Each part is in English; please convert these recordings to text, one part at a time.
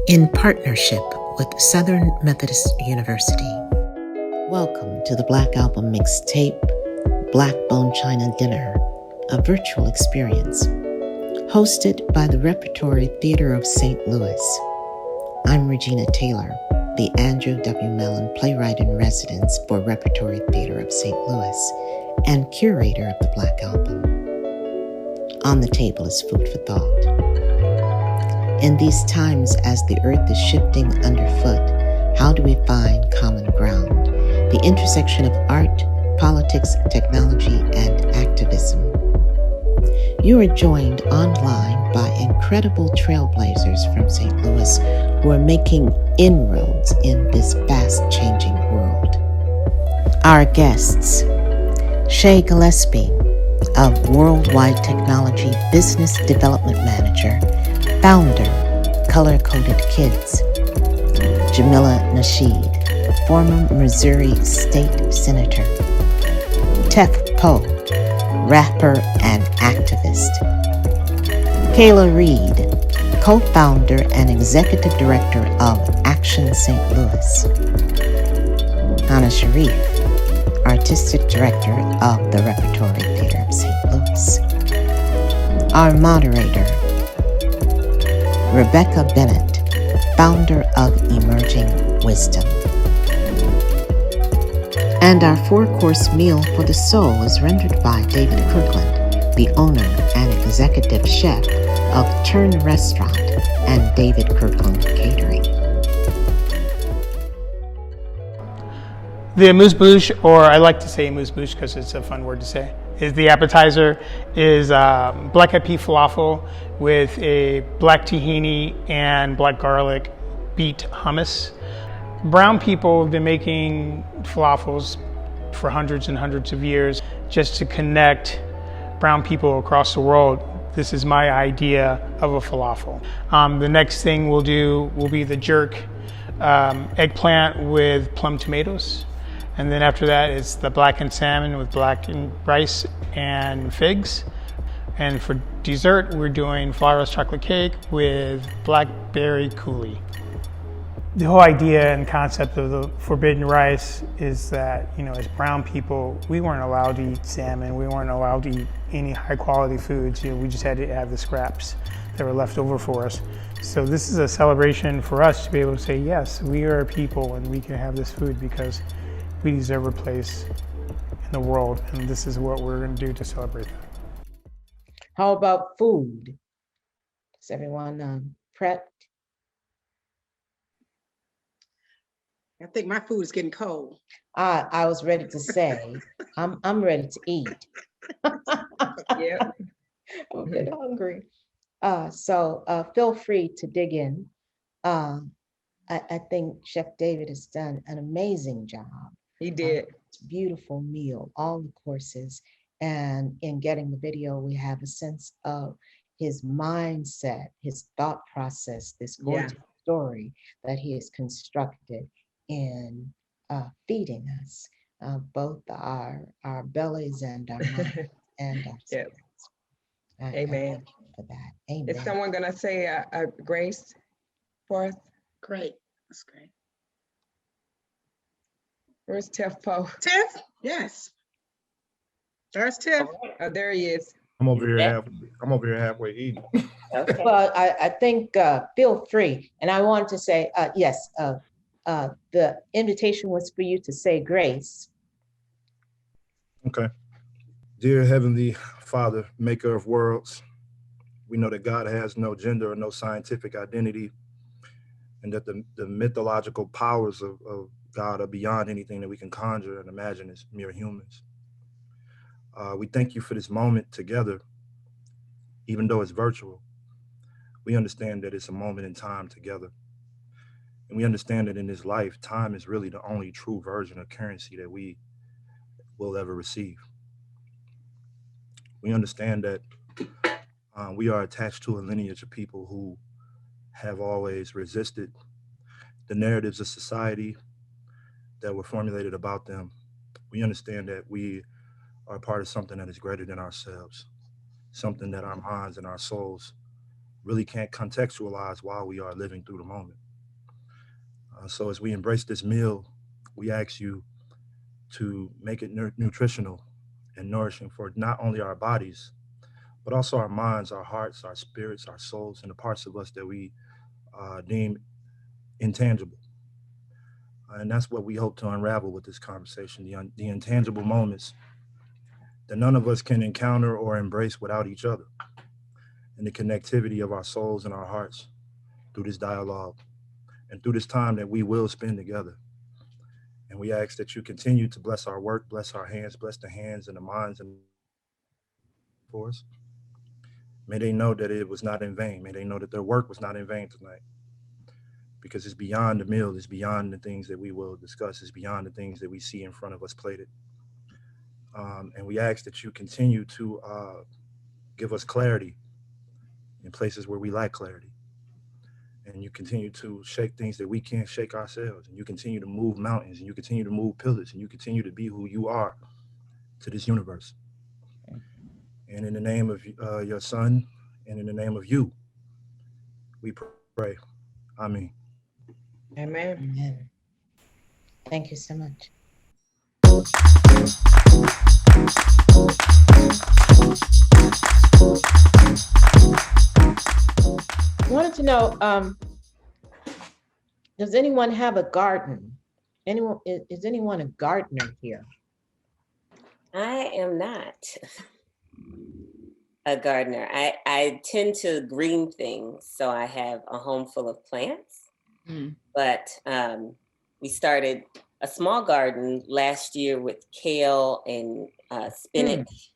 in partnership with Southern Methodist University. Welcome to the Black Album Mixtape, Black Bone China Dinner, a virtual experience, hosted by the Repertory Theater of St. Louis. I'm Regina Taylor, the Andrew W. Mellon Playwright-in-Residence for Repertory Theater of St. Louis and curator of the Black Album. On the table is food for thought. In these times, as the earth is shifting underfoot, how do we find common ground? The intersection of art, politics, technology, and activism. You are joined online by incredible trailblazers from St. Louis who are making inroads in this fast-changing world. Our guests: Shay Gillespie, a worldwide technology business development manager, founder, Color Coded Kids. Jamilah Nasheed, former Missouri State Senator. Tef Poe, rapper and activist. Kayla Reed, co-founder and executive director of Action St. Louis. Hana Sharif, artistic director of the Repertory Theater of St. Louis. Our moderator, Rebeccah Bennett, founder of Emerging Wisdom. And our four-course meal for the soul is rendered by David Kirkland, the owner and executive chef of Turn Restaurant and David Kirkland Catering. The amuse-bouche, or I like to say amuse-bouche because it's a fun word to say, is the appetizer, is black-eyed pea falafel with a black tahini and black garlic beet hummus. Brown people have been making falafels for hundreds and hundreds of years just to connect brown people across the world. This is my idea of a falafel. The next thing we'll do will be the jerk eggplant with plum tomatoes. And then after that, it's the blackened salmon with blackened rice and figs. And for dessert, we're doing flourless chocolate cake with blackberry coulis. The whole idea and concept of the forbidden rice is that, as brown people, we weren't allowed to eat salmon. We weren't allowed to eat any high quality foods. We just had to have the scraps that were left over for us. So this is a celebration for us to be able to say, yes, we are a people and we can have this food because we deserve a place in the world, and this is what we're going to do to celebrate that. How about food? Is everyone prepped? I think my food is getting cold. I was ready to say, I'm ready to eat. Yeah, I'm a bit hungry. So feel free to dig in. I think Chef David has done an amazing job. he did. It's a beautiful meal, all the courses. And in getting the video, we have a sense of his mindset, his thought process, this gorgeous story that he has constructed in feeding us, both our bellies and our minds and our spirits. Amen. Thank you for that. Amen. Is someone going to say a grace for us? Great. That's great. Where's Tef Poe? Tef? Yes. There's Tef. Oh, there he is. I'm over here halfway eating. Okay. Well, I think feel free. And I want to say, yes, the invitation was for you to say grace. Okay. Dear Heavenly Father, maker of worlds, we know that God has no gender or no scientific identity, and that the mythological powers of God are beyond anything that we can conjure and imagine as mere humans. We thank you for this moment together, even though it's virtual. We understand that it's a moment in time together. And we understand that in this life, time is really the only true version of currency that we will ever receive. We understand that we are attached to a lineage of people who have always resisted the narratives of society that were formulated about them. We understand that we are part of something that is greater than ourselves, something that our minds and our souls really can't contextualize why we are living through the moment. So as we embrace this meal, we ask you to make it nutritional and nourishing for not only our bodies, but also our minds, our hearts, our spirits, our souls, and the parts of us that we deem intangible. And that's what we hope to unravel with this conversation, the intangible moments that none of us can encounter or embrace without each other, and the connectivity of our souls and our hearts through this dialogue and through this time that we will spend together. And we ask that you continue to bless our work, bless our hands, bless the hands and the minds and for us. May they know that it was not in vain. May they know that their work was not in vain tonight, because it's beyond the meal, it's beyond the things that we will discuss, it's beyond the things that we see in front of us plated. And we ask that you continue to give us clarity in places where we lack clarity. And you continue to shake things that we can't shake ourselves. And you continue to move mountains, and you continue to move pillars, and you continue to be who you are to this universe. And in the name of your son, and in the name of you, we pray. Amen. Amen. Amen. Thank you so much. I wanted to know, does anyone have a garden? Is anyone a gardener here? I am not a gardener. I tend to green things, so I have a home full of plants. But we started a small garden last year with kale and spinach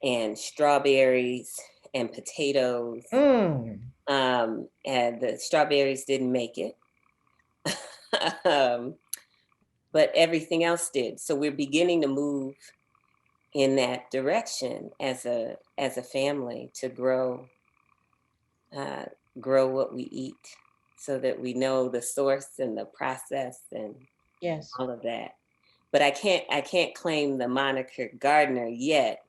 and strawberries and potatoes. And the strawberries didn't make it. But everything else did. So we're beginning to move in that direction as a family, to grow what we eat, so that we know the source and the process and Yes. all of that. But I can't claim the moniker gardener yet,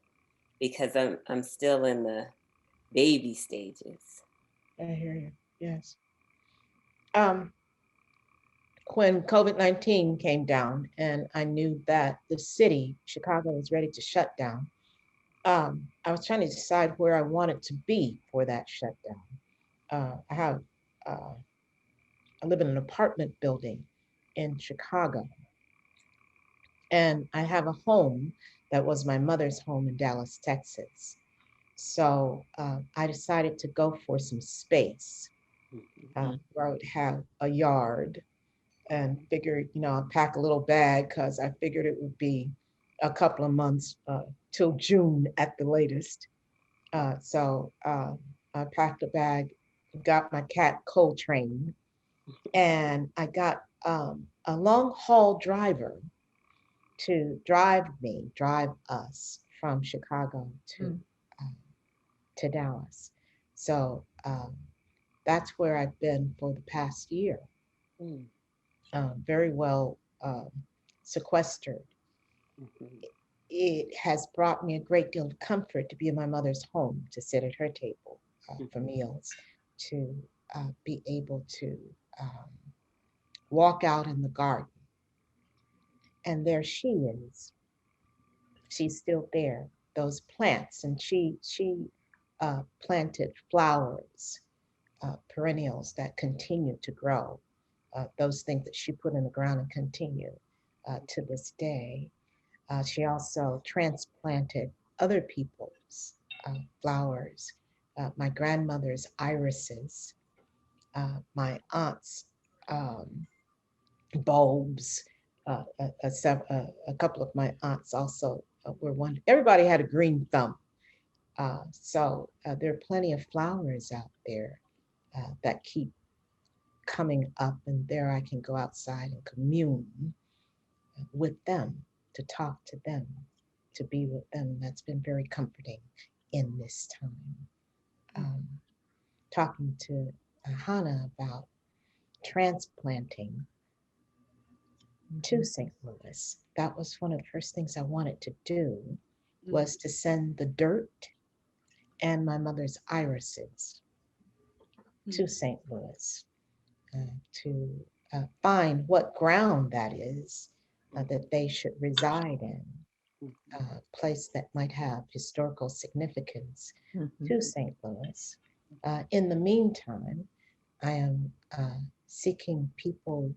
because I'm still in the baby stages. I hear you. Yes. When COVID-19 came down and I knew that the city, Chicago, was ready to shut down, I was trying to decide where I wanted to be for that shutdown. I live in an apartment building in Chicago, and I have a home that was my mother's home in Dallas, Texas. So I decided to go for some space where I would have a yard, and figured, I'll pack a little bag, because I figured it would be a couple of months till June at the latest. So I packed a bag, got my cat Coltrane, and I got a long haul driver to drive us from Chicago to Dallas. So that's where I've been for the past year. Very well sequestered. It has brought me a great deal of comfort to be in my mother's home, to sit at her table for meals, to be able to walk out in the garden. And there she is. She's still there, those plants. And she planted flowers, perennials that continue to grow. Those things that she put in the ground and continue to this day. She also transplanted other people's flowers, my grandmother's irises, my aunt's bulbs. A couple of my aunts also were one. Everybody had a green thumb. So there are plenty of flowers out there that keep coming up, and there I can go outside and commune with them, to talk to them, to be with them. That's been very comforting in this time. Talking to Hana about transplanting to St. Louis. That was one of the first things I wanted to do, was to send the dirt and my mother's irises to St. Louis to find what ground that is that they should reside in, a place that might have historical significance to St. Louis. In the meantime, I am seeking people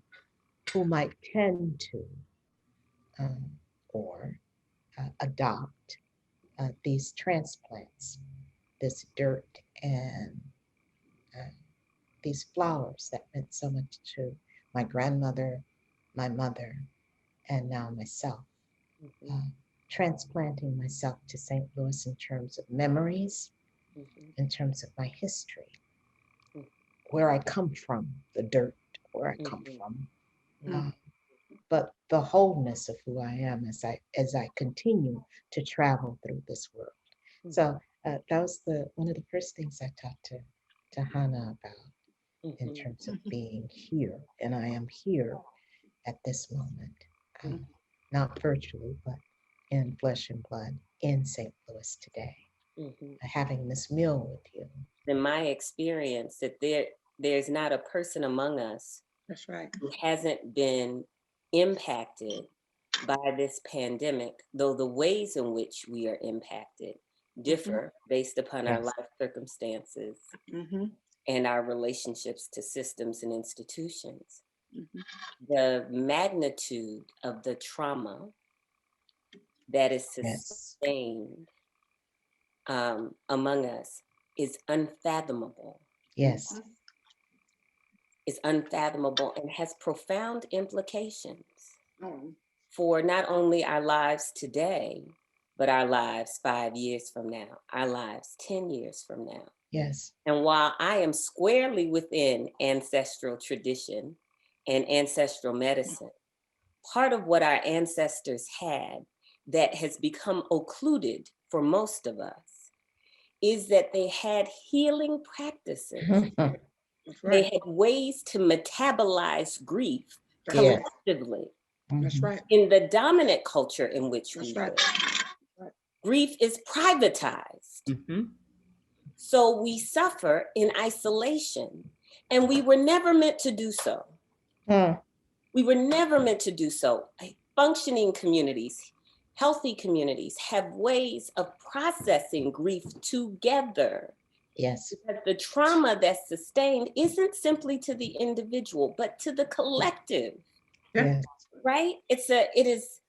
who might tend to or adopt these transplants, this dirt and these flowers that meant so much to my grandmother, my mother, and now myself. Transplanting myself to St. Louis in terms of memories, in terms of my history, where I come from, the dirt, where I come from, but the wholeness of who I am as I continue to travel through this world. So that was one of the first things I talked to Hana about in terms of being here, and I am here at this moment, not virtually, but in flesh and blood in St. Louis today, having this meal with you. In my experience, that there's not a person among us That's right. who hasn't been impacted by this pandemic, though the ways in which we are impacted differ based upon our life circumstances and our relationships to systems and institutions. The magnitude of the trauma that is sustained among us is unfathomable. Yes. Is unfathomable and has profound implications for not only our lives today, but our lives 5 years from now, our lives 10 years from now. Yes. And while I am squarely within ancestral tradition and ancestral medicine, part of what our ancestors had that has become occluded for most of us is that they had healing practices. They had ways to metabolize grief collectively. That's right. In the dominant culture in which we live, grief is privatized. So we suffer in isolation, and we were never meant to do so. We were never meant to do so. Functioning communities, healthy communities have ways of processing grief together. Yes. Because the trauma that's sustained isn't simply to the individual, but to the collective. Yes. Right? It is.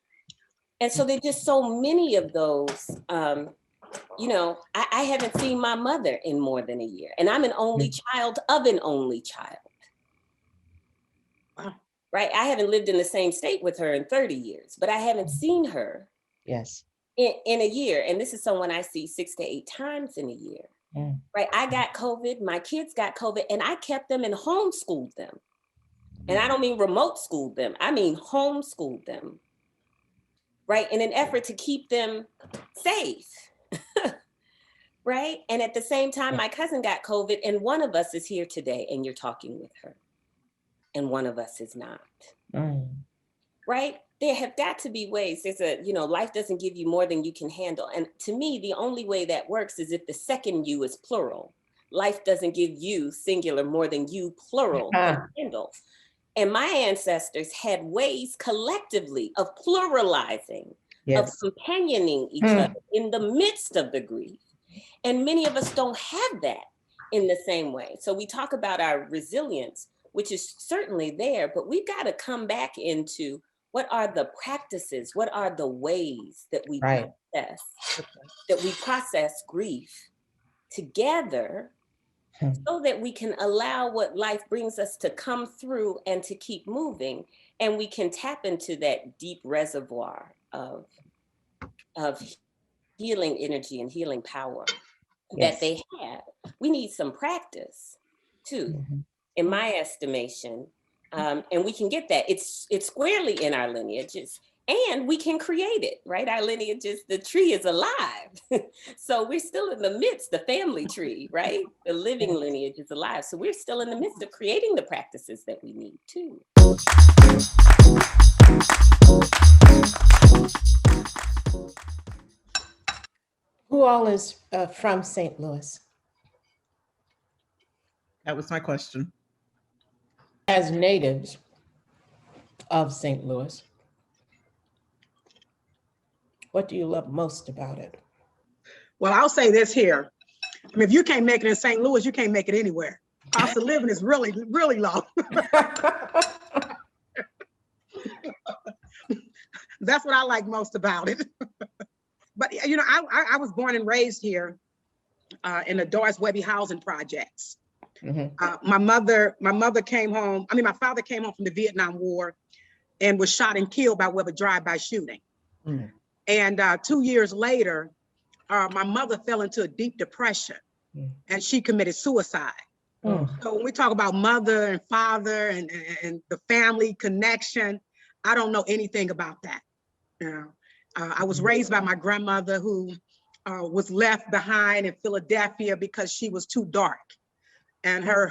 And so there's just so many of those. You know, I haven't seen my mother in more than a year, and I'm an only child of an only child. Wow. Right? I haven't lived in the same state with her in 30 years, but I haven't seen her in a year. And this is someone I see 6 to 8 times in a year. Right? I got COVID, my kids got COVID, and I kept them and homeschooled them. And I don't mean remote schooled them, I mean homeschooled them. Right? In an effort to keep them safe. Right? And at the same time, my cousin got COVID, and one of us is here today and you're talking with her. And one of us is not. Right? There have got to be ways. There's life doesn't give you more than you can handle. And to me, the only way that works is if the second you is plural. Life doesn't give you singular more than you plural can handle. And my ancestors had ways collectively of pluralizing, of companioning each other in the midst of the grief. And many of us don't have that in the same way. So we talk about our resilience, which is certainly there, but we've got to come back into what are the practices, what are the ways that we process grief together so that we can allow what life brings us to come through and to keep moving, and we can tap into that deep reservoir of healing energy and healing power that they have. We need some practice too, in my estimation, and we can get that. It's squarely in our lineages, and we can create it, right? Our lineages, the tree is alive. So we're still in the midst, the family tree, right? The living lineage is alive. So we're still in the midst of creating the practices that we need too. Who all is from St. Louis? That was my question. As natives of St. Louis, what do you love most about it? Well, I'll say this here. I mean, if you can't make it in St. Louis, you can't make it anywhere. Cost of living is really, really low. That's what I like most about it. But you know, I was born and raised here in the Doris Webby housing projects. My mother came home. I mean, my father came home from the Vietnam War and was shot and killed by way of a drive-by shooting. And 2 years later, my mother fell into a deep depression and she committed suicide. So when we talk about mother and father and the family connection, I don't know anything about that. You know, I was raised by my grandmother who was left behind in Philadelphia because she was too dark. And her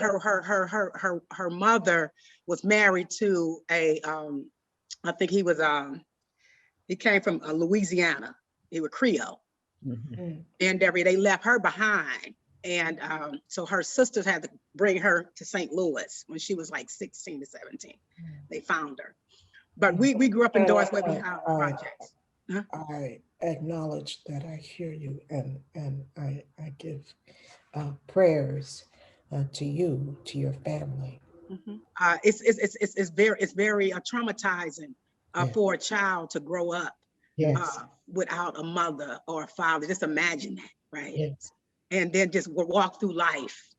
mother was married to a, I think he came from Louisiana. He was Creole. And they left her behind. And so her sisters had to bring her to St. Louis when she was like 16 to 17. They found her. But we grew up in Doris Webby House projects. I acknowledge that I hear you, and I give prayers to you, to your family. It's very traumatizing for a child to grow up without a mother or a father. Just imagine that, right? Yes. And then just walk through life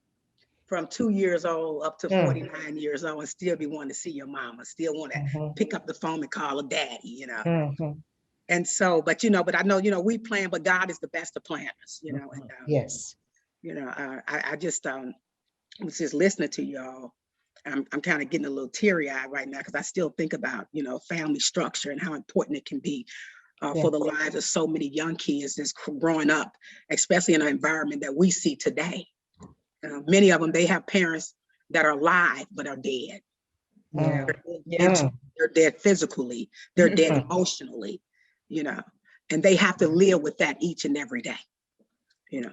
from 2 years old up to 49 years old and still be wanting to see your mama, still want to pick up the phone and call her daddy, you know. And so, but I know, we plan, but God is the best of planners, you know. And, Yes. You know, I just was just listening to y'all. I'm kind of getting a little teary-eyed right now because I still think about, family structure and how important it can be for the lives of so many young kids that's growing up, especially in an environment that we see today. Many of them, they have parents that are alive but are dead. They're dead physically, they're dead emotionally, and they have to live with that each and every day.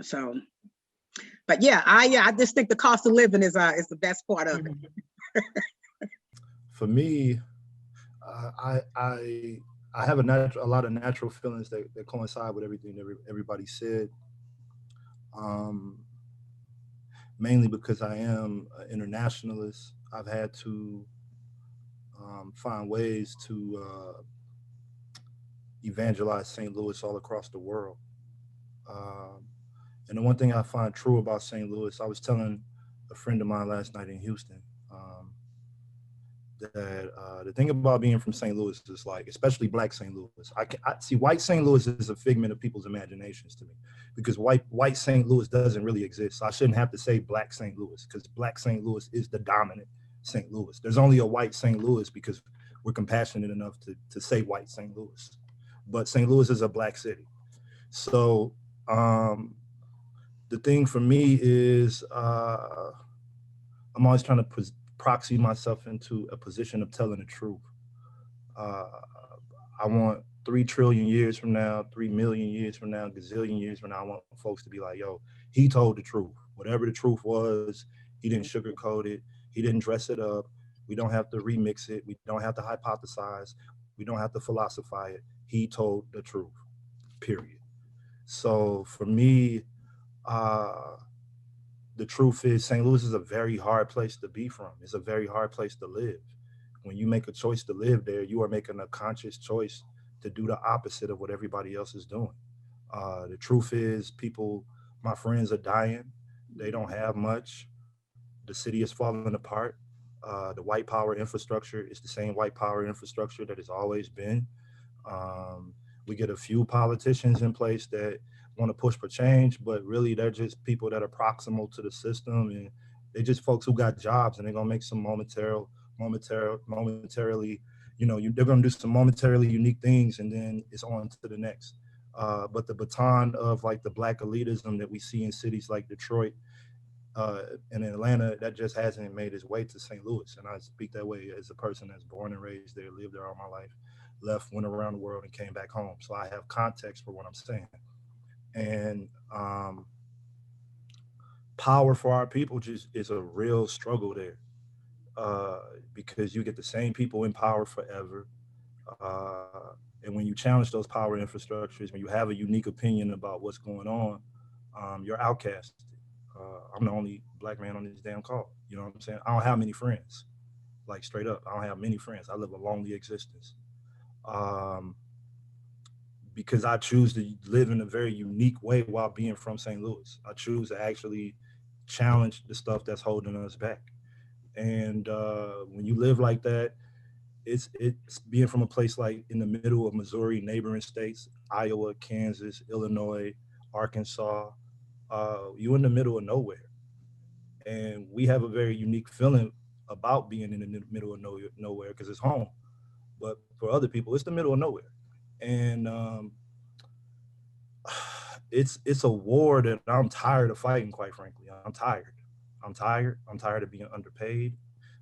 So, but yeah, I just think the cost of living is the best part of it. For me, I have a lot of natural feelings that coincide with everything that everybody said. Mainly because I am an internationalist. I've had to find ways to evangelize St. Louis all across the world. And the one thing I find true about St. Louis, I was telling a friend of mine last night in Houston, that the thing about being from St. Louis is like, especially Black St. Louis, I see white St. Louis is a figment of people's imaginations to me, because white St. Louis doesn't really exist. So I shouldn't have to say Black St. Louis, because Black St. Louis is the dominant St. Louis. There's only a white St. Louis because we're compassionate enough to say white St. Louis, but St. Louis is a Black city. So the thing for me is I'm always trying to proxy myself into a position of telling the truth. I want 3 trillion years from now, 3 million years from now, gazillion years from now, I want folks to be like, yo, he told the truth. Whatever the truth was, he didn't sugarcoat it. He didn't dress it up. We don't have to remix it. We don't have to hypothesize. We don't have to philosophize it. He told the truth, period. So for me, the truth is St. Louis is a very hard place to be from. It's a very hard place to live. When you make a choice to live there, you are making a conscious choice to do the opposite of what everybody else is doing. The truth is my friends are dying. They don't have much. The city is falling apart. The white power infrastructure is the same white power infrastructure that has always been. We get a few politicians in place that want to push for change, but really they're just people that are proximal to the system, and they're just folks who got jobs, and they're gonna make some momentarily, they're gonna do some momentarily unique things, and then it's on to the next. But the baton of like the Black elitism that we see in cities like Detroit and Atlanta, that just hasn't made its way to St. Louis. And I speak that way as a person that's born and raised there, lived there all my life, left, went around the world, and came back home. So I have context for what I'm saying. And power for our people just is a real struggle there, because you get the same people in power forever. And when you challenge those power infrastructures, when you have a unique opinion about what's going on, you're outcasted. I'm the only black man on this damn call. You know what I'm saying? I don't have many friends. Like straight up, I don't have many friends. I live a lonely existence. Um, because I choose to live in a very unique way while being from St. Louis. I choose to actually challenge the stuff that's holding us back. And when you live like that, it's being from a place like in the middle of Missouri, neighboring states, Iowa, Kansas, Illinois, Arkansas. You in the middle of nowhere, and we have a very unique feeling about being in the middle of nowhere because it's home. But for other people, it's the middle of nowhere, and it's a war that I'm tired of fighting. Quite frankly, I'm tired. I'm tired. I'm tired of being underpaid.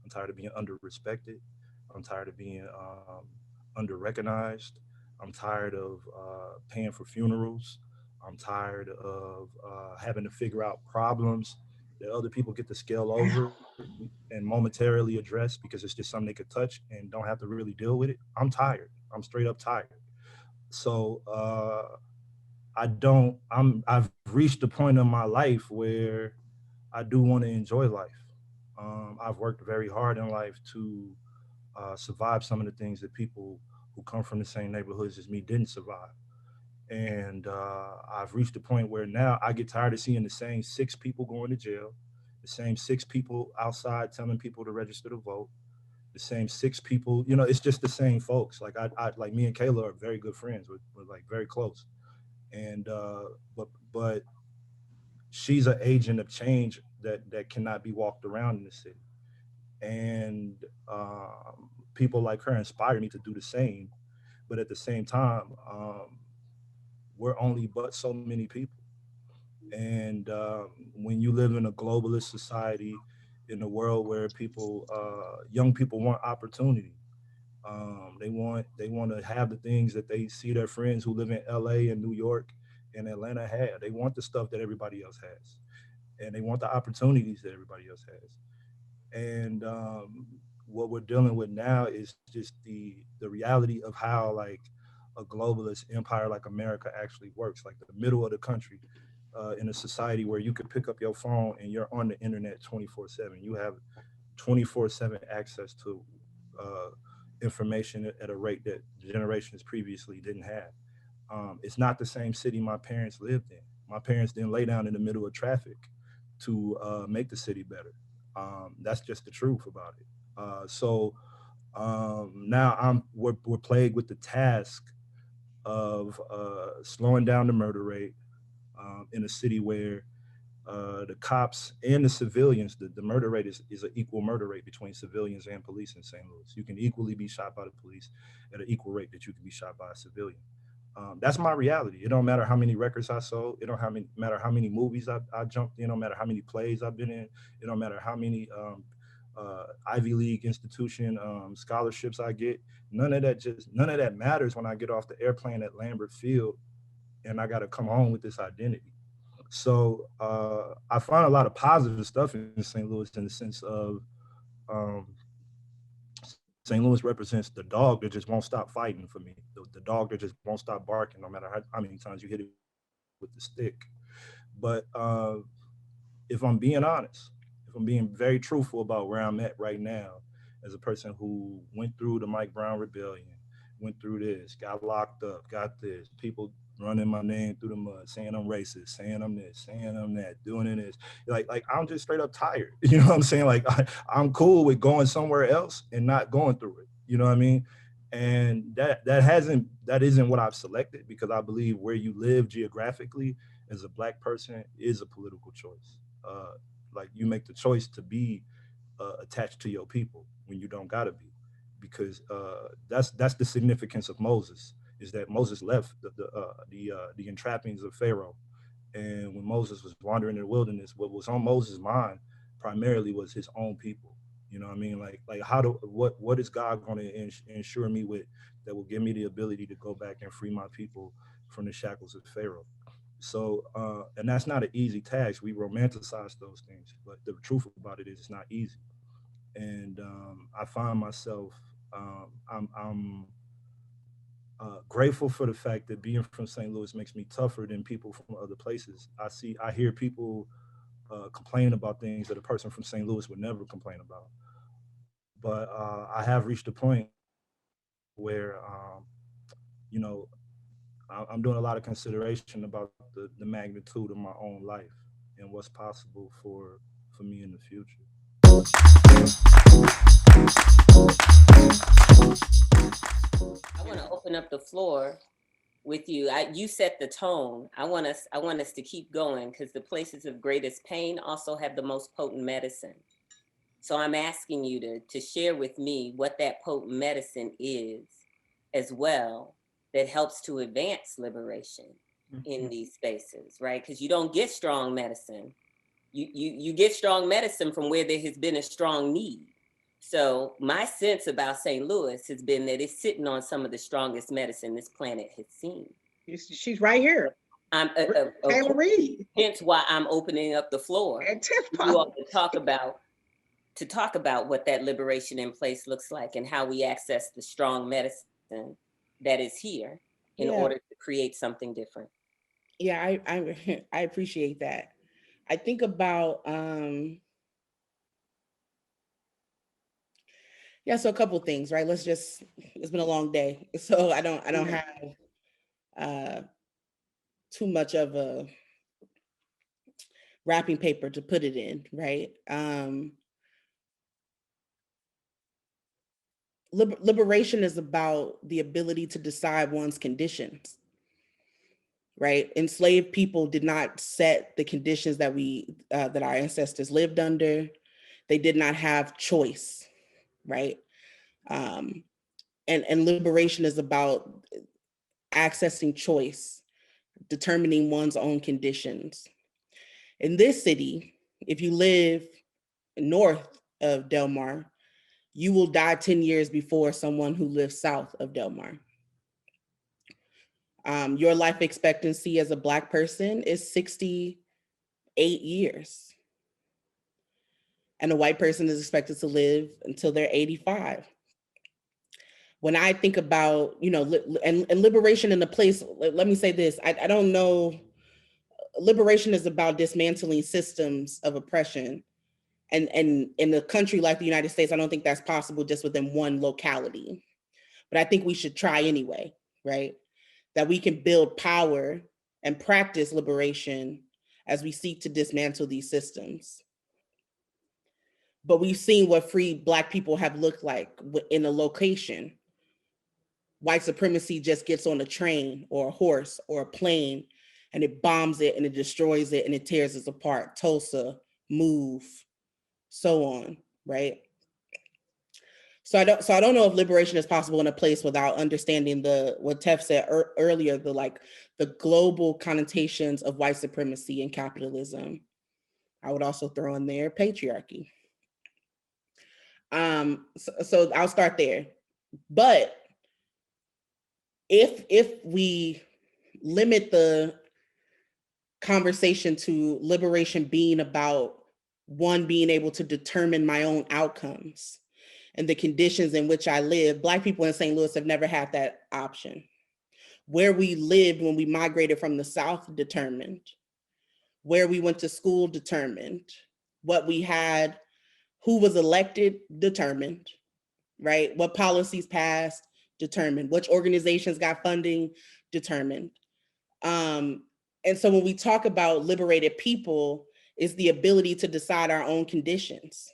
I'm tired of being under-respected. I'm tired of being under-recognized. I'm tired of paying for funerals. I'm tired of having to figure out problems that other people get to scale over and momentarily address because it's just something they could touch and don't have to really deal with it. I'm tired. I'm straight up tired. So I've reached a point in my life where I do want to enjoy life. I've worked very hard in life to survive some of the things that people who come from the same neighborhoods as me didn't survive. And I've reached a point where now I get tired of seeing the same six people going to jail, the same six people outside telling people to register to vote, the same six people. It's just the same folks. Like I like me and Kayla are very good friends. We're like very close. And but she's an agent of change that cannot be walked around in the city. And people like her inspire me to do the same. But at the same time, we're only but so many people. And when you live in a globalist society, in a world where young people want opportunity, they want to have the things that they see their friends who live in LA and New York and Atlanta have. They want the stuff that everybody else has, and they want the opportunities that everybody else has. And what we're dealing with now is just the reality of how like a globalist empire like America actually works, like the middle of the country, in a society where you could pick up your phone and you're on the internet 24/7. You have 24/7 access to uh, information at a rate that generations previously didn't have. It's not the same city my parents lived in. My parents didn't lay down in the middle of traffic to make the city better. That's just the truth about it. So now we're plagued with the task of slowing down the murder rate in a city where the cops and the civilians, the murder rate is an equal murder rate between civilians and police in St. Louis. You can equally be shot by the police at an equal rate that you can be shot by a civilian. That's my reality. It don't matter how many records I sold. It don't matter how many movies I jumped in. It don't matter how many plays I've been in. It don't matter how many Ivy League institution scholarships I get. None of that matters when I get off the airplane at Lambert Field and I got to come home with this identity. So I find a lot of positive stuff in St. Louis in the sense of um, St. Louis represents the dog that just won't stop fighting for me, the dog that just won't stop barking no matter how many times you hit it with the stick. But if I'm being honest, if I'm being very truthful about where I'm at right now, as a person who went through the Mike Brown rebellion, went through this, got locked up, got this, people running my name through the mud, saying I'm racist, saying I'm this, saying I'm that, doing this. Like I'm just straight up tired. You know what I'm saying? Like I'm cool with going somewhere else and not going through it. You know what I mean? And that isn't what I've selected because I believe where you live geographically as a black person is a political choice. Like you make the choice to be attached to your people when you don't gotta be, because that's the significance of Moses. Is that Moses left the entrappings of Pharaoh, and when Moses was wandering in the wilderness, what was on Moses' mind primarily was his own people. You know what I mean? Like what is God going to ensure me with that will give me the ability to go back and free my people from the shackles of Pharaoh? So, and that's not an easy task. We romanticize those things, but the truth about it is it's not easy. And I find myself, I'm grateful for the fact that being from St. Louis makes me tougher than people from other places. I hear people complain about things that a person from St. Louis would never complain about. But I have reached a point where, you know, I'm doing a lot of consideration about the magnitude of my own life and what's possible for me in the future. I want to open up the floor with you. You set the tone. I want us to keep going because the places of greatest pain also have the most potent medicine. So I'm asking you to share with me what that potent medicine is as well that helps to advance liberation in these spaces, right? Because you don't get strong medicine. You get strong medicine from where there has been a strong need. So my sense about St. Louis has been that it's sitting on some of the strongest medicine this planet has seen. She's right here. Kayla Reed. Hence why I'm opening up the floor and Tef for you all Poe. to talk about what that liberation in place looks like and how we access the strong medicine that is here in order to create something different. Yeah, I appreciate that. I think about so a couple things, right? It's been a long day. So I don't have too much of a wrapping paper to put it in, right? Liberation is about the ability to decide one's conditions, right? Enslaved people did not set the conditions that that our ancestors lived under. They did not have choice, right? And liberation is about accessing choice, determining one's own conditions. In this city, if you live north of Del Mar, you will die 10 years before someone who lives south of Del Mar. Your life expectancy as a Black person is 68 years. And a white person is expected to live until they're 85. When I think about, and liberation in the place, let me say this, I don't know, liberation is about dismantling systems of oppression. And in a country like the United States, I don't think that's possible just within one locality. But I think we should try anyway, right? That we can build power and practice liberation as we seek to dismantle these systems. But we've seen what free Black people have looked like in a location. White supremacy just gets on a train or a horse or a plane and it bombs it and it destroys it and it tears it apart. Tulsa, move, so on, right? So I don't know if liberation is possible in a place without understanding what Tef said earlier, the global connotations of white supremacy and capitalism. I would also throw in there patriarchy. So I'll start there. But if we limit the conversation to liberation being about one being able to determine my own outcomes and the conditions in which I live, Black people in St. Louis have never had that option. Where we lived when we migrated from the South determined. Where we went to school determined. What we had, who was elected determined, right? What policies passed determined. Which organizations got funding determined. And so when we talk about liberated people, it's the ability to decide our own conditions.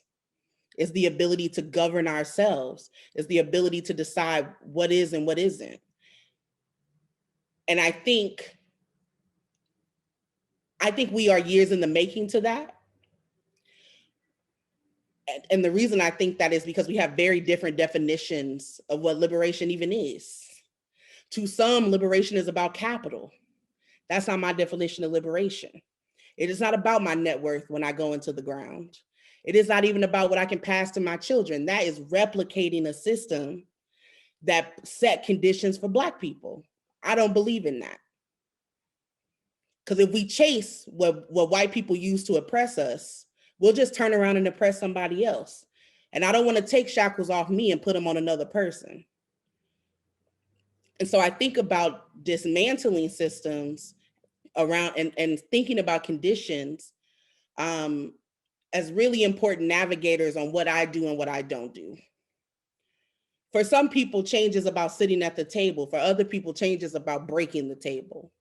It's the ability to govern ourselves. It's the ability to decide what is and what isn't. And I think we are years in the making to that. And the reason I think that is because we have very different definitions of what liberation even is. To some, liberation is about capital. That's not my definition of liberation. It is not about my net worth when I go into the ground. It is not even about what I can pass to my children. That is replicating a system that set conditions for Black people. I don't believe in that. Because if we chase what white people use to oppress us, we'll just turn around and oppress somebody else. And I don't want to take shackles off me and put them on another person. And so I think about dismantling systems around and thinking about conditions as really important navigators on what I do and what I don't do. For some people, change is about sitting at the table. For other people, change is about breaking the table.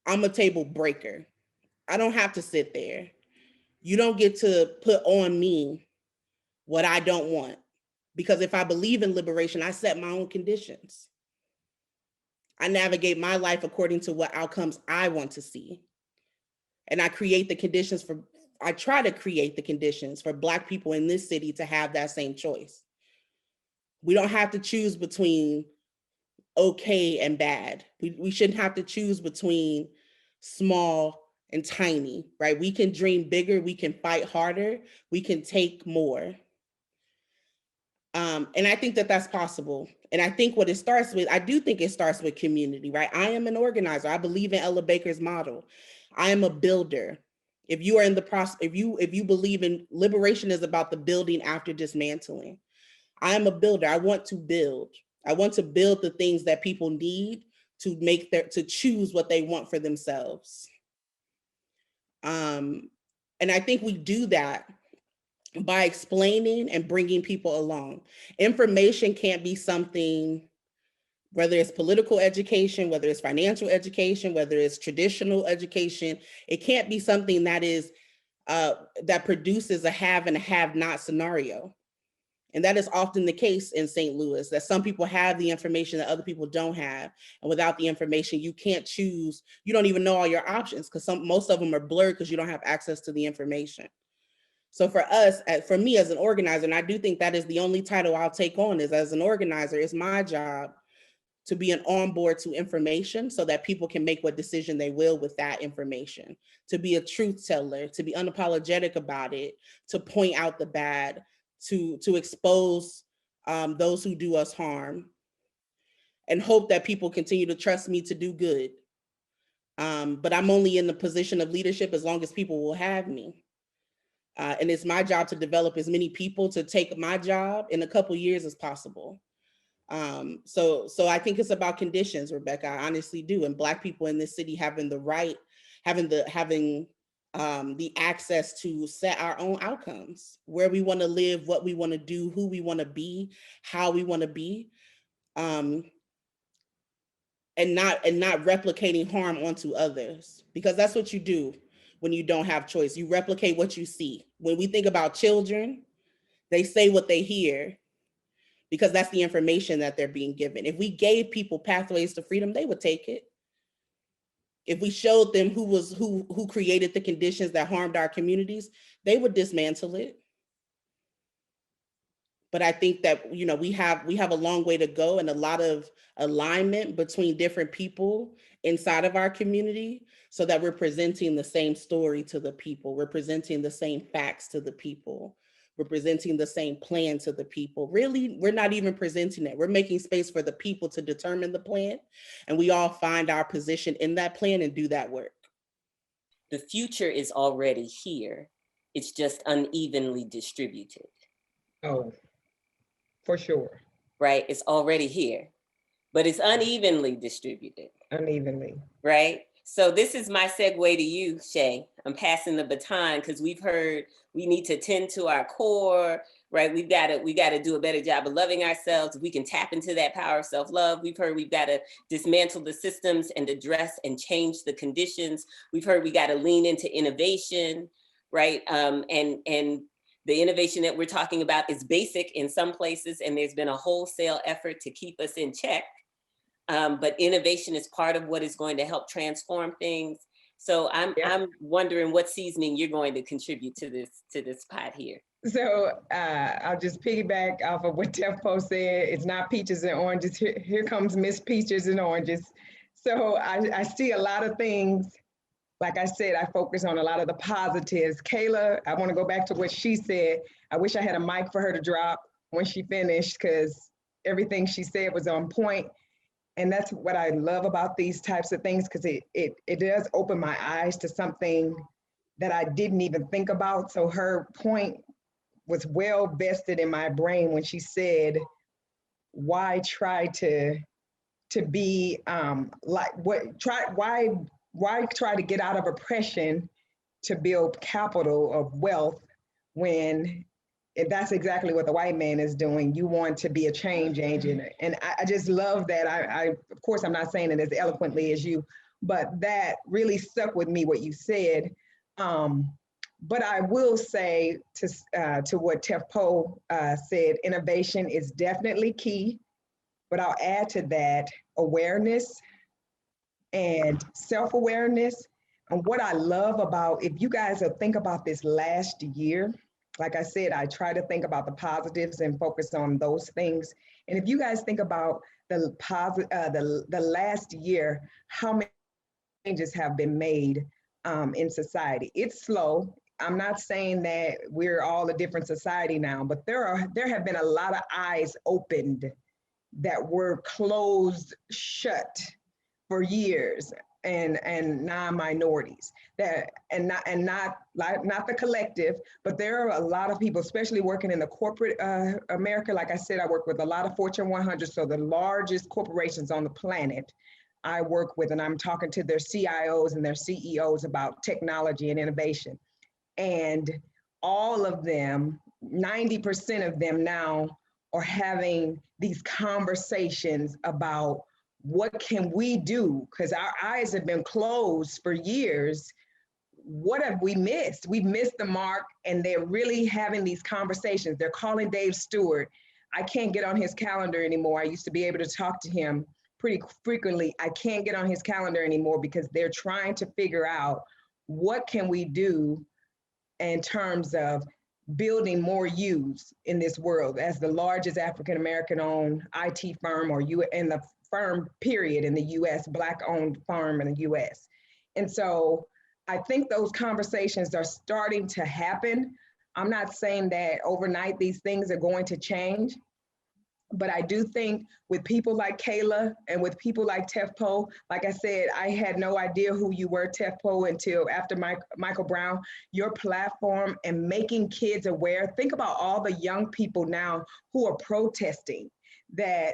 I'm a table breaker. I don't have to sit there. You don't get to put on me what I don't want. Because if I believe in liberation, I set my own conditions. I navigate my life according to what outcomes I want to see. And I create the conditions I try to create the conditions for Black people in this city to have that same choice. We don't have to choose between okay and bad. We shouldn't have to choose between small and tiny, right? We can dream bigger, we can fight harder, we can take more. And I think that that's possible. And I think what it starts with, I do think it starts with community, right? I am an organizer. I believe in Ella Baker's model. I am a builder. If you are in the process, if you believe in liberation is about the building after dismantling. I am a builder. I want to build. I want to build the things that people need to choose what they want for themselves. And I think we do that by explaining and bringing people along. Information can't be something, whether it's political education, whether it's financial education, whether it's traditional education, it can't be something that is that produces a have and a have not scenario. And that is often the case in St. Louis, that some people have the information that other people don't have. And without the information, you can't choose. You don't even know all your options because most of them are blurred because you don't have access to the information. So for us, for me as an organizer, and I do think that is the only title I'll take on is as an organizer, it's my job to be an onboard to information so that people can make what decision they will with that information, to be a truth teller, to be unapologetic about it, to point out the bad, to expose those who do us harm, and hope that people continue to trust me to do good. But I'm only in the position of leadership as long as people will have me. And it's my job to develop as many people to take my job in a couple years as possible. So I think it's about conditions, Rebeccah. I honestly do. And Black people in this city having the right, having the access to set our own outcomes, where we want to live, what we want to do, who we want to be, how we want to be, and not replicating harm onto others, because that's what you do when you don't have choice. You replicate what you see. When we think about children, they say what they hear because that's the information that they're being given. If we gave people pathways to freedom, they would take it. If we showed them who created the conditions that harmed our communities, they would dismantle it. But I think that, we have a long way to go and a lot of alignment between different people inside of our community so that we're presenting the same story to the people. We're presenting the same facts to the people. We're presenting the same plan to the people. Really, we're not even presenting it. We're making space for the people to determine the plan, and we all find our position in that plan and do that work. The future is already here. It's just unevenly distributed. Oh, for sure. Right? It's already here, but it's unevenly distributed. Unevenly. Right? So this is my segue to you, Shay. I'm passing the baton because we've heard we need to tend to our core, right? We got to do a better job of loving ourselves. We can tap into that power of self-love. We've heard we've got to dismantle the systems and address and change the conditions. We've heard we got to lean into innovation, right? And the innovation that we're talking about is basic in some places, and there's been a wholesale effort to keep us in check. But innovation is part of what is going to help transform things. So I'm wondering what seasoning you're going to contribute to this pot here. So I'll just piggyback off of what Tef Poe said. It's not peaches and oranges. Here comes Miss Peaches and Oranges. So I see a lot of things. Like I said, I focus on a lot of the positives. Kayla, I want to go back to what she said. I wish I had a mic for her to drop when she finished because everything she said was on point. And that's what I love about these types of things, because it does open my eyes to something that I didn't even think about. So her point was well vested in my brain when she said, why try to be why try to get out of oppression to build capital of wealth when that's exactly what the white man is doing. You want to be a change agent. And I just love that. I of course, I'm not saying it as eloquently as you, but that really stuck with me, what you said. But I will say to what Tef Poe said, innovation is definitely key, but I'll add to that awareness and self-awareness. And what I love about, if you guys will think about this last year, like I said, I try to think about the positives and focus on those things. And if you guys think about the last year, how many changes have been made in society? It's slow. I'm not saying that we're all a different society now, but there have been a lot of eyes opened that were closed shut for years, and non-minorities, that not the collective, but there are a lot of people, especially working in the corporate America. Like I said, I work with a lot of Fortune 100, so the largest corporations on the planet I work with, and I'm talking to their CIOs and their CEOs about technology and innovation. And all of them, 90% of them now are having these conversations about what can we do? Because our eyes have been closed for years. What have we missed? We've missed the mark, and they're really having these conversations. They're calling Dave Stewart. I can't get on his calendar anymore. I used to be able to talk to him pretty frequently. I can't get on his calendar anymore because they're trying to figure out what can we do in terms of building more U's in this world. As the largest African-American owned IT firm, or in the firm period in the US, Black owned firm in the US. And so I think those conversations are starting to happen. I'm not saying that overnight these things are going to change, but I do think with people like Kayla and with people like Tef Poe, like I said, I had no idea who you were, Tef Poe, until after Michael Brown. Your platform and making kids aware. Think about all the young people now who are protesting. That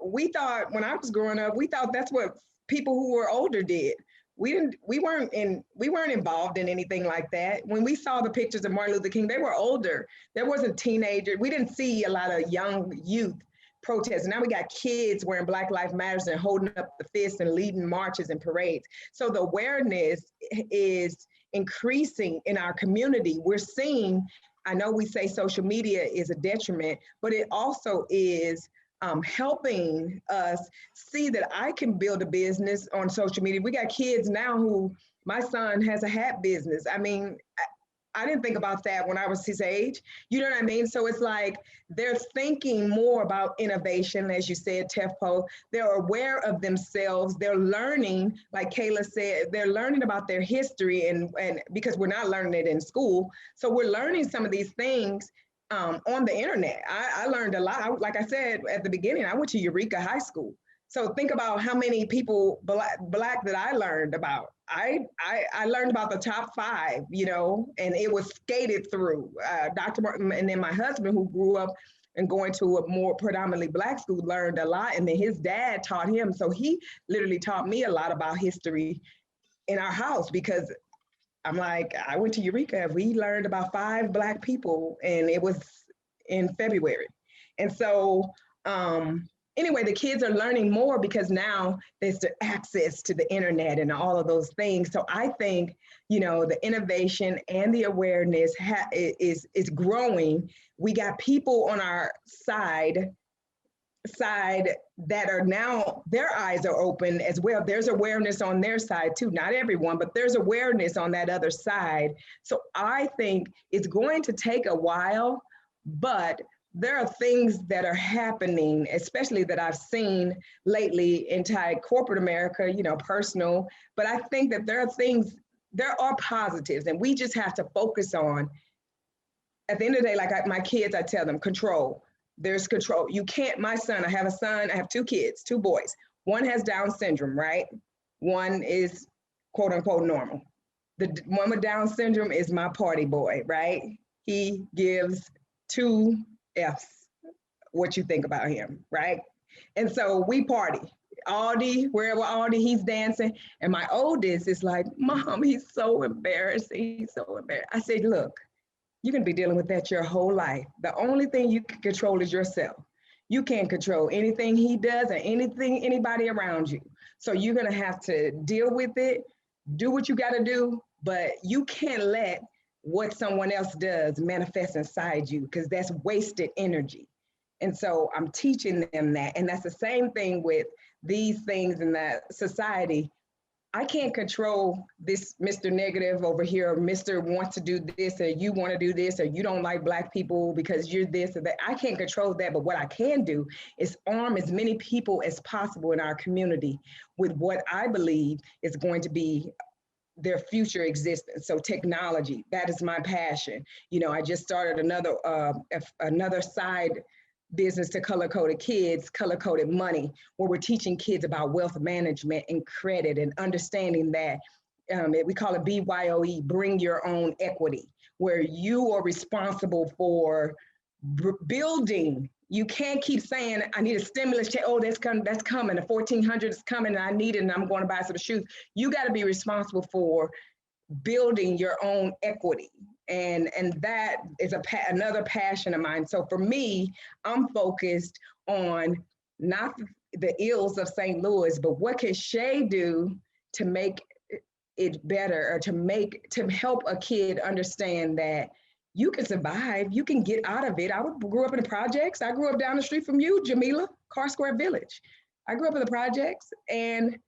we thought, when I was growing up, we thought that's what people who were older did. We weren't involved in anything like that. When we saw the pictures of Martin Luther King, they were older. There wasn't teenagers. We didn't see a lot of young youth protests. Now we got kids wearing Black Lives Matters and holding up the fists and leading marches and parades. So the awareness is increasing in our community. We're seeing, I know we say social media is a detriment, but it also is helping us see that I can build a business on social media. We got kids now who, my son has a hat business. I mean, I didn't think about that when I was his age. You know what I mean? So it's like they're thinking more about innovation, as you said, Tef Poe. They're aware of themselves. They're learning, like Kayla said, they're learning about their history, and because we're not learning it in school. So we're learning some of these things on the internet. I learned a lot. Like I said at the beginning, I went to Eureka High School. So think about how many people black that I learned about. I learned about the top 5, you know, and it was skated through. Dr. Martin, and then my husband, who grew up and going to a more predominantly Black school, learned a lot. And then his dad taught him. So he literally taught me a lot about history in our house, because I'm like, I went to Eureka. We learned about 5 Black people, and it was in February. And so, anyway, the kids are learning more because now there's the access to the internet and all of those things. So I think, you know, the innovation and the awareness is growing. We got people on our side that are now, their eyes are open as well. There's awareness on their side too. Not everyone, but there's awareness on that other side. So I think it's going to take a while, but there are things that are happening, especially that I've seen lately in corporate America, you know, personal, but I think that there are positives, and we just have to focus on, at the end of the day, like my kids, I tell them, control. there's control. You can't, my son, I have 2 kids, 2 boys. One has Down syndrome, right? One is quote unquote normal. The one with Down syndrome is my party boy, right? He gives 2 F's what you think about him, right? And so we party. Aldi, wherever Aldi, he's dancing. And my oldest is like, Mom, he's so embarrassing. He's so embarrassed. I said, look, you're gonna be dealing with that your whole life. The only thing you can control is yourself. You can't control anything he does or anything, anybody around you. So you're gonna have to deal with it, do what you gotta do, but you can't let what someone else does manifest inside you, because that's wasted energy. And so I'm teaching them that. And that's the same thing with these things in the society. I can't control this Mr. Negative over here, or Mr. wants to do this, or you want to do this, or you don't like Black people because you're this or that. I can't control that, but what I can do is arm as many people as possible in our community with what I believe is going to be their future existence. So technology, that is my passion. You know, I just started another side business to color-coded kids, color-coded money, where we're teaching kids about wealth management and credit and understanding that we call it BYOE, bring your own equity, where you are responsible for building. You can't keep saying, I need a stimulus check. Oh, that's coming. The 1,400 is coming and I need it and I'm going to buy some shoes. You got to be responsible for building your own equity. And that is another passion of mine. So for me, I'm focused on not the ills of St. Louis, but what can Shay do to make it better, or to help a kid understand that you can survive, you can get out of it. I grew up in the projects. I grew up down the street from you, Jamilah, Car Square Village. I grew up in the projects, and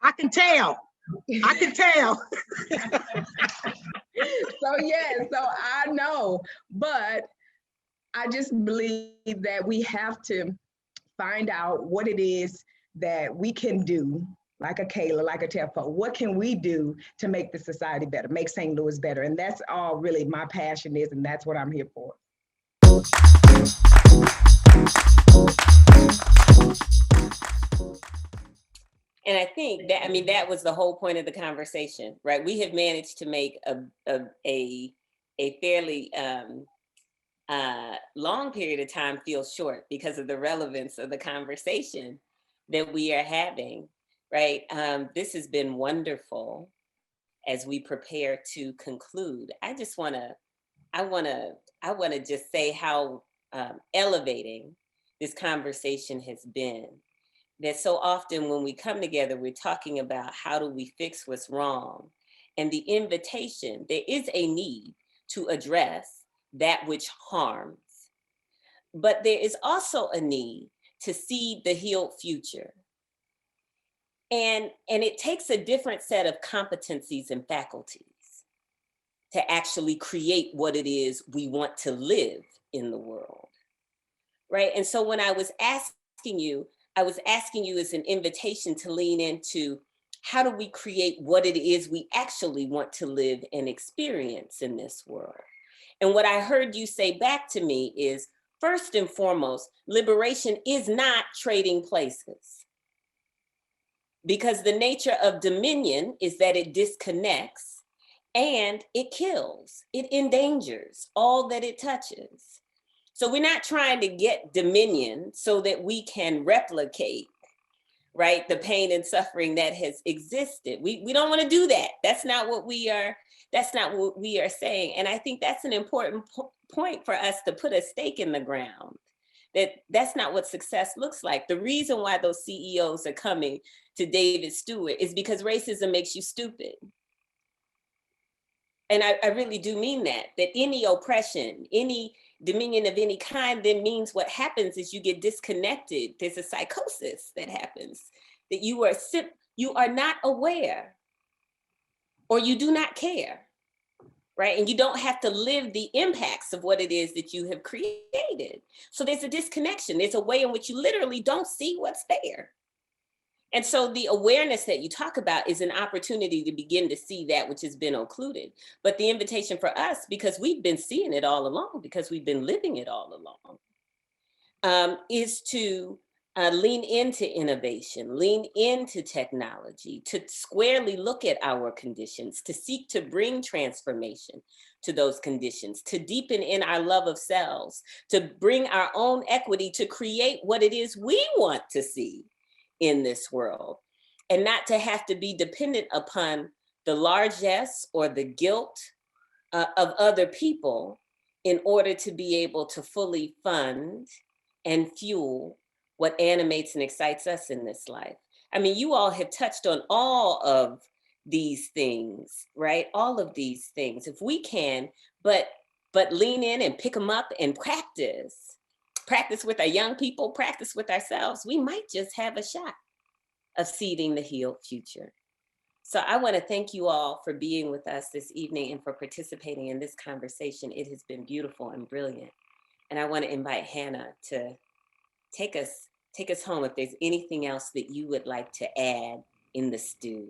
I can tell. I can tell. So I know, but I just believe that we have to find out what it is that we can do, like a Kayla, like a Tef Poe. What can we do to make the society better, make St. Louis better? And that's all really my passion is, and that's what I'm here for. And I think that, that was the whole point of the conversation, right? We have managed to make a fairly long period of time feel short because of the relevance of the conversation that we are having, right? This has been wonderful as we prepare to conclude. I want to just say how elevating this conversation has been. That so often when we come together, we're talking about how do we fix what's wrong? And the invitation, there is a need to address that which harms, but there is also a need to see the healed future. And it takes a different set of competencies and faculties to actually create what it is we want to live in the world, right? And so when I was asking you as an invitation to lean into how do we create what it is we actually want to live and experience in this world? And what I heard you say back to me is, first and foremost, liberation is not trading places. Because the nature of dominion is that it disconnects and it kills, it endangers all that it touches. So we're not trying to get dominion so that we can replicate, right, the pain and suffering that has existed. We don't want to do that. That's not what we are saying. And I think that's an important point for us to put a stake in the ground. That's not what success looks like. The reason why those CEOs are coming to David Stewart is because racism makes you stupid. And I really do mean that any oppression, any dominion of any kind then means what happens is you get disconnected. There's a psychosis that happens, that you are not aware or you do not care, right? And you don't have to live the impacts of what it is that you have created. So there's a disconnection. There's a way in which you literally don't see what's there. And so the awareness that you talk about is an opportunity to begin to see that which has been occluded. But the invitation for us, because we've been seeing it all along, because we've been living it all along, is to lean into innovation, lean into technology, to squarely look at our conditions, to seek to bring transformation to those conditions, to deepen in our love of selves, to bring our own equity, to create what it is we want to see in this world, and not to have to be dependent upon the largesse or the guilt of other people in order to be able to fully fund and fuel what animates and excites us in this life. I mean, you all have touched on all of these things, right? All of these things, if we can, but lean in and pick them up and practice with our young people, practice with ourselves, we might just have a shot of seeding the healed future. So I want to thank you all for being with us this evening and for participating in this conversation. It has been beautiful and brilliant. And I want to invite Hana to take us home if there's anything else that you would like to add in the stew.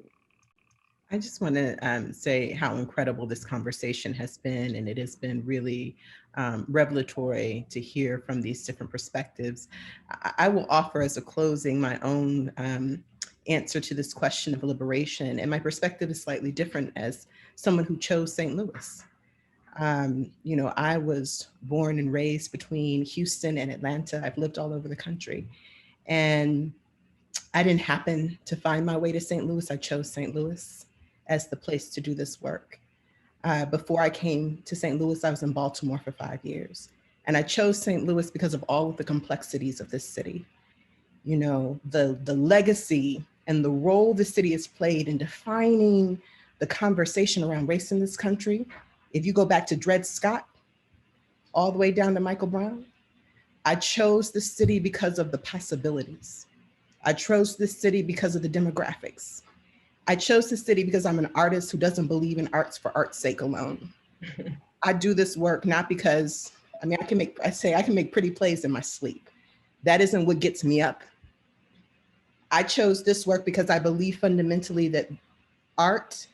I just want to say how incredible this conversation has been, and it has been really revelatory to hear from these different perspectives. I will offer as a closing my own answer to this question of liberation, and my perspective is slightly different as someone who chose St. Louis. You know, I was born and raised between Houston and Atlanta. I've lived all over the country, and I didn't happen to find my way to St. Louis. I chose St. Louis as the place to do this work. Before I came to St. Louis, I was in Baltimore for 5 years. And I chose St. Louis because of all of the complexities of this city. You know, the legacy and the role the city has played in defining the conversation around race in this country. If you go back to Dred Scott, all the way down to Michael Brown, I chose this city because of the possibilities. I chose this city because of the demographics. I chose this city because I'm an artist who doesn't believe in arts for art's sake alone. I do this work not because, I mean, I can make pretty plays in my sleep. That isn't what gets me up. I chose this work because I believe fundamentally that art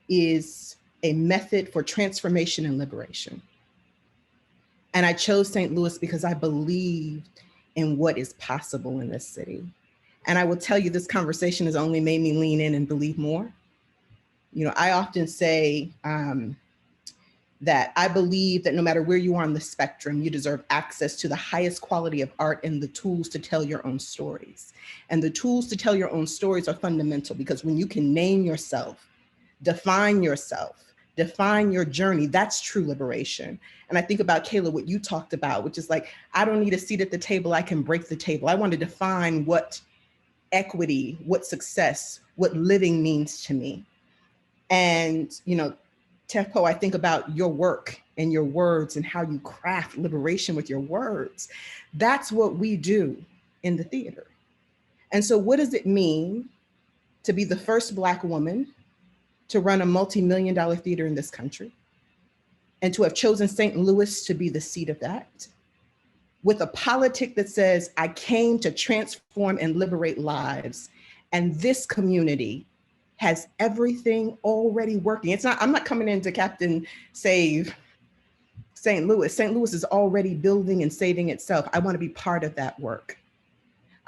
is a method for transformation and liberation. And I chose St. Louis because I believed in what is possible in this city. And I will tell you, this conversation has only made me lean in and believe more. You know, I often say that I believe that no matter where you are on the spectrum, you deserve access to the highest quality of art and the tools to tell your own stories. And the tools to tell your own stories are fundamental, because when you can name yourself, define your journey, that's true liberation. And I think about, Kayla, what you talked about, which is like, I don't need a seat at the table, I can break the table. I want to define what equity, what success, what living means to me. And, you know, Tef Poe, I think about your work and your words and how you craft liberation with your words. That's what we do in the theater. And so what does it mean to be the first Black woman to run a multi-million-dollar theater in this country, and to have chosen St. Louis to be the seat of that, with a politic that says, I came to transform and liberate lives, and this community has everything already working. I'm not coming in to Captain Save St. Louis. St. Louis is already building and saving itself. I want to be part of that work.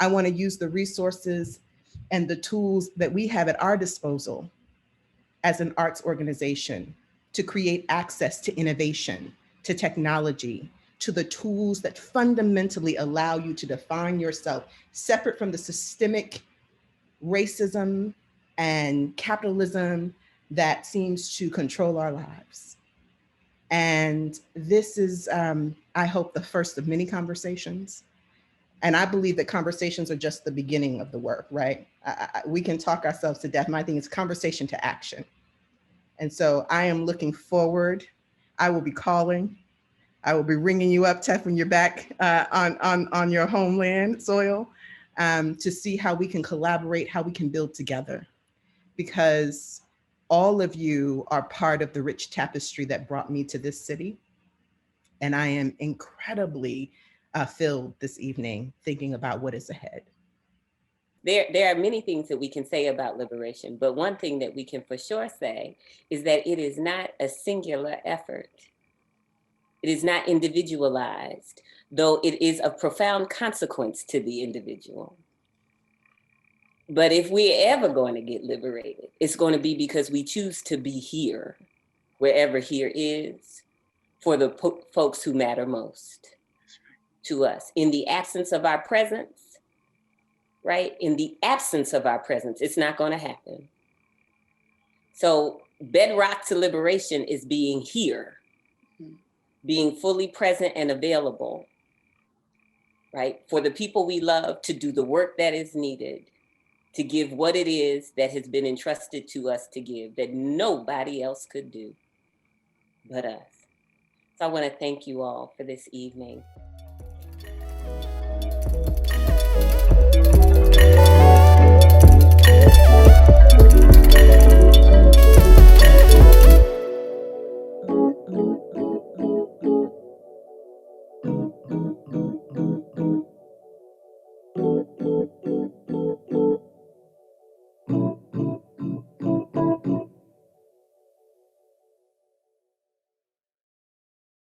I want to use the resources and the tools that we have at our disposal as an arts organization to create access to innovation, to technology, to the tools that fundamentally allow you to define yourself separate from the systemic racism and capitalism that seems to control our lives. And this is, I hope, the first of many conversations. And I believe that conversations are just the beginning of the work, right? We can talk ourselves to death. My thing is conversation to action. And so I am looking forward. I will be calling. I will be ringing you up, Tef, when you're back on your homeland soil, to see how we can collaborate, how we can build together. Because all of you are part of the rich tapestry that brought me to this city. And I am incredibly filled this evening thinking about what is ahead. There are many things that we can say about liberation, but one thing that we can for sure say is that it is not a singular effort. It is not individualized, though it is of profound consequence to the individual. But if we're ever going to get liberated, it's going to be because we choose to be here, wherever here is, for the folks who matter most to us. In the absence of our presence, right? In the absence of our presence, it's not going to happen. So bedrock to liberation is being here, being fully present and available, right? For the people we love, to do the work that is needed, to give what it is that has been entrusted to us to give, that nobody else could do but us. So I want to thank you all for this evening.